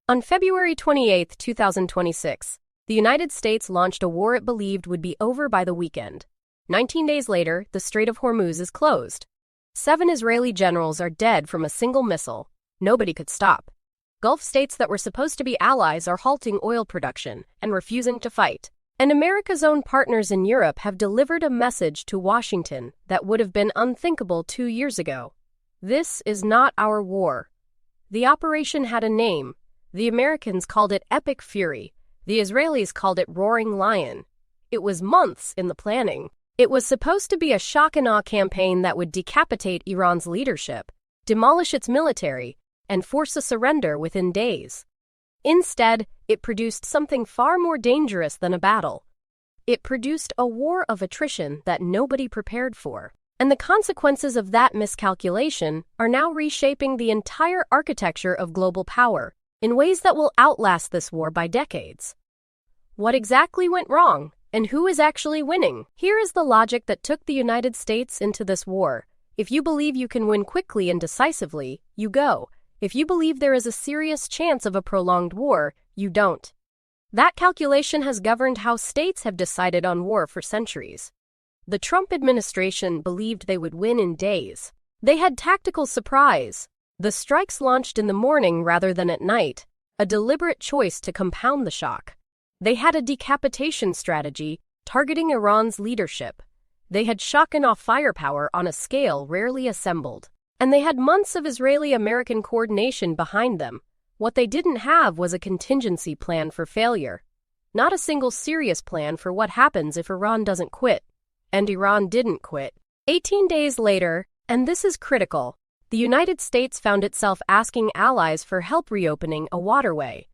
On February 28, 2026, the United States launched a war it believed would be over by the weekend. 19 days later, the Strait of Hormuz is closed. 7 Israeli generals are dead from a single missile. Nobody could stop. Gulf states that were supposed to be allies are halting oil production and refusing to fight. And America's own partners in Europe have delivered a message to Washington that would have been unthinkable 2 years ago. This is not our war. The operation had a name. The Americans called it Epic Fury. The Israelis called it Roaring Lion. It was months in the planning. It was supposed to be a shock-and-awe campaign that would decapitate Iran's leadership, demolish its military, and force a surrender within days. Instead, it produced something far more dangerous than a battle. It produced a war of attrition that nobody prepared for. And the consequences of that miscalculation are now reshaping the entire architecture of global power in ways that will outlast this war by decades. What exactly went wrong, and who is actually winning? Here is the logic that took the United States into this war. If you believe you can win quickly and decisively, you go. If you believe there is a serious chance of a prolonged war, you don't. That calculation has governed how states have decided on war for centuries. The Trump administration believed they would win in days. They had tactical surprise. The strikes launched in the morning rather than at night, a deliberate choice to compound the shock. They had a decapitation strategy, targeting Iran's leadership. They had shock-and-awe firepower on a scale rarely assembled. And they had months of Israeli-American coordination behind them. What they didn't have was a contingency plan for failure. Not a single serious plan for what happens if Iran doesn't quit. And Iran didn't quit. 18 days later, and this is critical, the United States found itself asking allies for help reopening a waterway.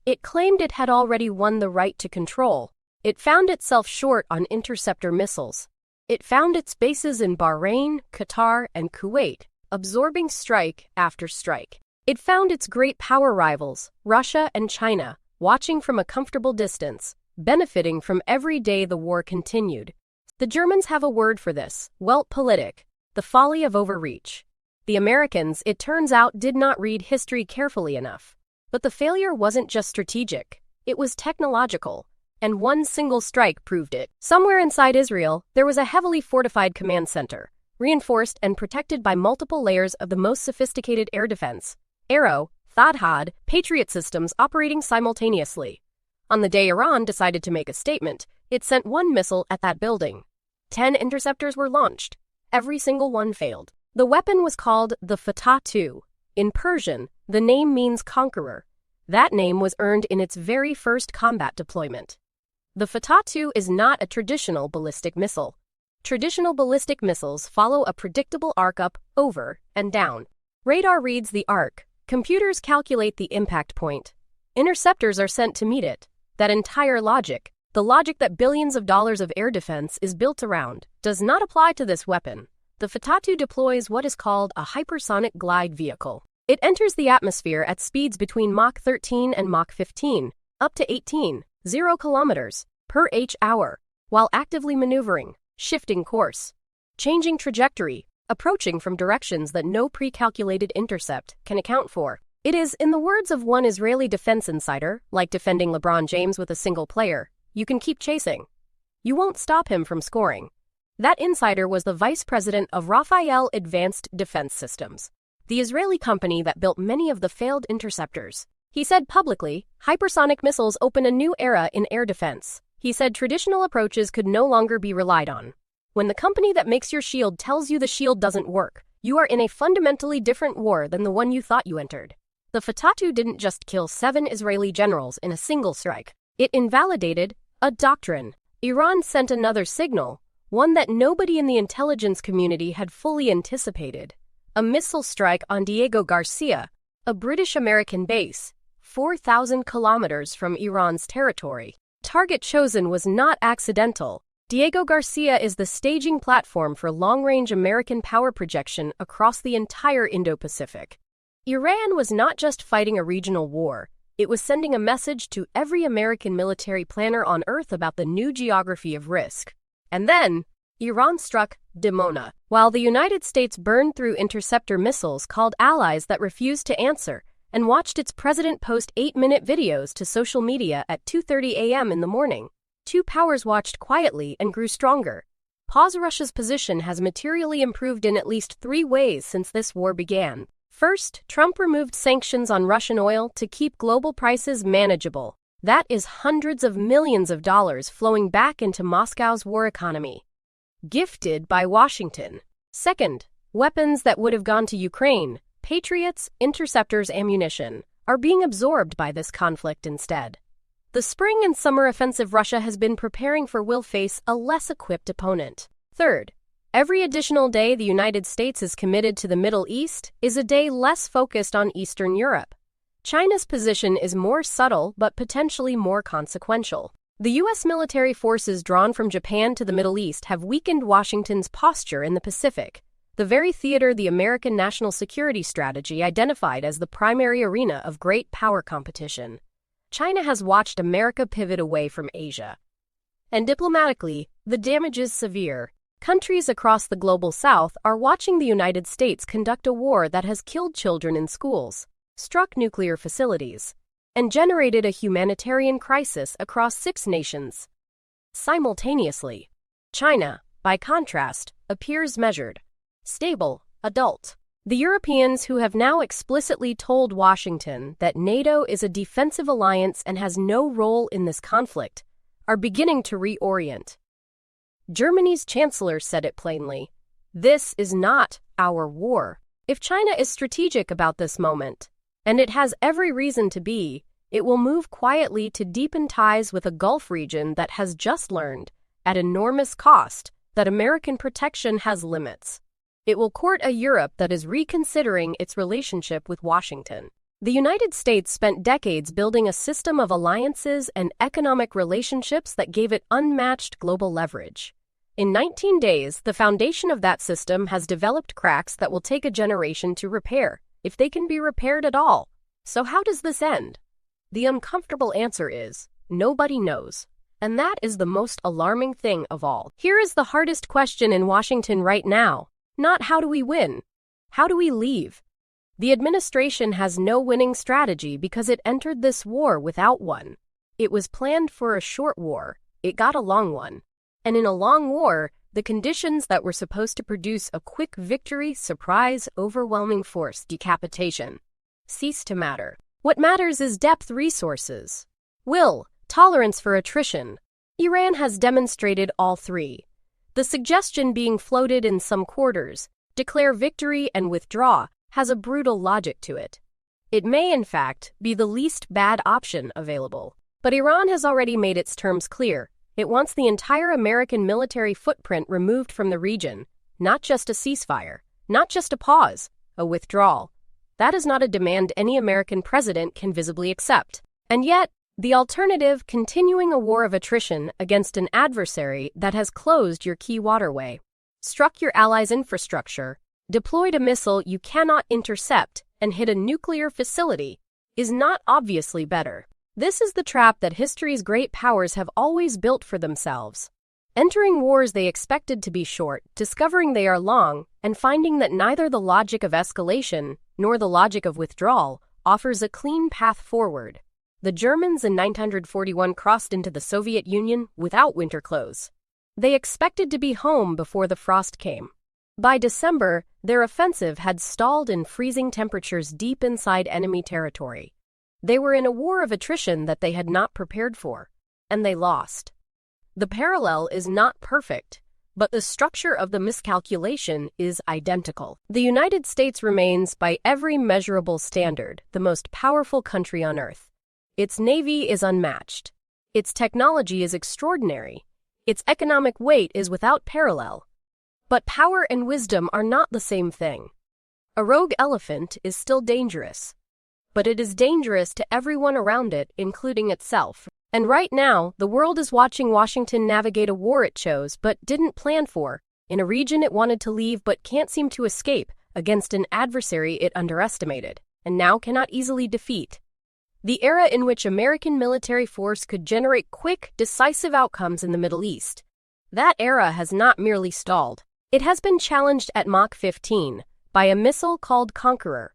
It claimed it had already won the right to control. It found itself short on interceptor missiles. It found its bases in Bahrain, Qatar, and Kuwait, absorbing strike after strike. It found its great power rivals, Russia and China, watching from a comfortable distance, benefiting from every day the war continued. The Germans have a word for this, Weltpolitik, the folly of overreach. The Americans, it turns out, did not read history carefully enough. But the failure wasn't just strategic, it was technological, and one single strike proved it. Somewhere inside Israel, there was a heavily fortified command center, reinforced and protected by multiple layers of the most sophisticated air defense, Arrow, Thad, Patriot systems operating simultaneously. On the day Iran decided to make a statement, it sent one missile at that building. 10 interceptors were launched. Every single one failed. The weapon was called the Fatah II. In Persian, the name means conqueror. That name was earned in its very first combat deployment. The Fatah II is not a traditional ballistic missile. Traditional ballistic missiles follow a predictable arc up, over, and down. Radar reads the arc. Computers calculate the impact point. Interceptors are sent to meet it. That entire logic, the logic that billions of dollars of air defense is built around, does not apply to this weapon. The Fatah II deploys what is called a hypersonic glide vehicle. It enters the atmosphere at speeds between Mach 13 and Mach 15, up to 18, 0 kilometers per h-hour, while actively maneuvering, shifting course, changing trajectory, approaching from directions that no pre-calculated intercept can account for. It is, in the words of one Israeli defense insider, like defending LeBron James with a single player. You can keep chasing. You won't stop him from scoring. That insider was the vice president of Rafael Advanced Defense Systems, the Israeli company that built many of the failed interceptors. He said publicly, hypersonic missiles open a new era in air defense. He said traditional approaches could no longer be relied on. When the company that makes your shield tells you the shield doesn't work, you are in a fundamentally different war than the one you thought you entered. The Fatah II didn't just kill 7 Israeli generals in a single strike. It invalidated a doctrine. Iran sent another signal, one that nobody in the intelligence community had fully anticipated. A missile strike on Diego Garcia, a British-American base, 4,000 kilometers from Iran's territory. Target chosen was not accidental. Diego Garcia is the staging platform for long-range American power projection across the entire Indo-Pacific. Iran was not just fighting a regional war, it was sending a message to every American military planner on Earth about the new geography of risk. And then, Iran struck Dimona, while the United States burned through interceptor missiles called allies that refused to answer. and watched its president post 8-minute videos to social media at 2:30 a.m. in the morning. Two powers watched quietly and grew stronger. Russia's position has materially improved in at least 3 ways since this war began. First, Trump removed sanctions on Russian oil to keep global prices manageable. That is hundreds of millions of dollars flowing back into Moscow's war economy, gifted by Washington. Second, weapons that would have gone to Ukraine, Patriots, interceptors, ammunition, are being absorbed by this conflict instead. The spring and summer offensive Russia has been preparing for will face a less equipped opponent. Third, every additional day the United States is committed to the Middle East is a day less focused on Eastern Europe. China's position is more subtle but potentially more consequential. The U.S. military forces drawn from Japan to the Middle East have weakened Washington's posture in the Pacific, the very theater the American national security strategy identified as the primary arena of great power competition. China has watched America pivot away from Asia. And diplomatically, the damage is severe. Countries across the global south are watching the United States conduct a war that has killed children in schools, struck nuclear facilities, and generated a humanitarian crisis across 6 nations. Simultaneously, China, by contrast, appears measured, stable, adult. The Europeans, who have now explicitly told Washington that NATO is a defensive alliance and has no role in this conflict, are beginning to reorient. Germany's chancellor said it plainly: "This is not our war." If China is strategic about this moment, and it has every reason to be, it will move quietly to deepen ties with a Gulf region that has just learned, at enormous cost, that American protection has limits. It will court a Europe that is reconsidering its relationship with Washington. The United States spent decades building a system of alliances and economic relationships that gave it unmatched global leverage. In 19 days, the foundation of that system has developed cracks that will take a generation to repair, if they can be repaired at all. So how does this end? The uncomfortable answer is, nobody knows. And that is the most alarming thing of all. Here is the hardest question in Washington right now. Not how do we win? How do we leave? The administration has no winning strategy because it entered this war without one. It was planned for a short war. It got a long one. And in a long war, the conditions that were supposed to produce a quick victory, surprise, overwhelming force, decapitation, cease to matter. What matters is depth, resources, will, tolerance for attrition. Iran has demonstrated all 3. The suggestion being floated in some quarters, declare victory and withdraw, has a brutal logic to it. It may, in fact, be the least bad option available. But Iran has already made its terms clear. It wants the entire American military footprint removed from the region, not just a ceasefire, not just a pause, a withdrawal. That is not a demand any American president can visibly accept. And yet, the alternative, continuing a war of attrition against an adversary that has closed your key waterway, struck your allies' infrastructure, deployed a missile you cannot intercept, and hit a nuclear facility, is not obviously better. This is the trap that history's great powers have always built for themselves. Entering wars they expected to be short, discovering they are long, and finding that neither the logic of escalation nor the logic of withdrawal offers a clean path forward. The Germans in 1941 crossed into the Soviet Union without winter clothes. They expected to be home before the frost came. By December, their offensive had stalled in freezing temperatures deep inside enemy territory. They were in a war of attrition that they had not prepared for, and they lost. The parallel is not perfect, but the structure of the miscalculation is identical. The United States remains, by every measurable standard, the most powerful country on earth. Its navy is unmatched. Its technology is extraordinary. Its economic weight is without parallel. But power and wisdom are not the same thing. A rogue elephant is still dangerous, but it is dangerous to everyone around it, including itself. And right now, the world is watching Washington navigate a war it chose but didn't plan for, in a region it wanted to leave but can't seem to escape, against an adversary it underestimated, and now cannot easily defeat. The era in which American military force could generate quick, decisive outcomes in the Middle East. That era has not merely stalled. It has been challenged at Mach 15 by a missile called Conqueror,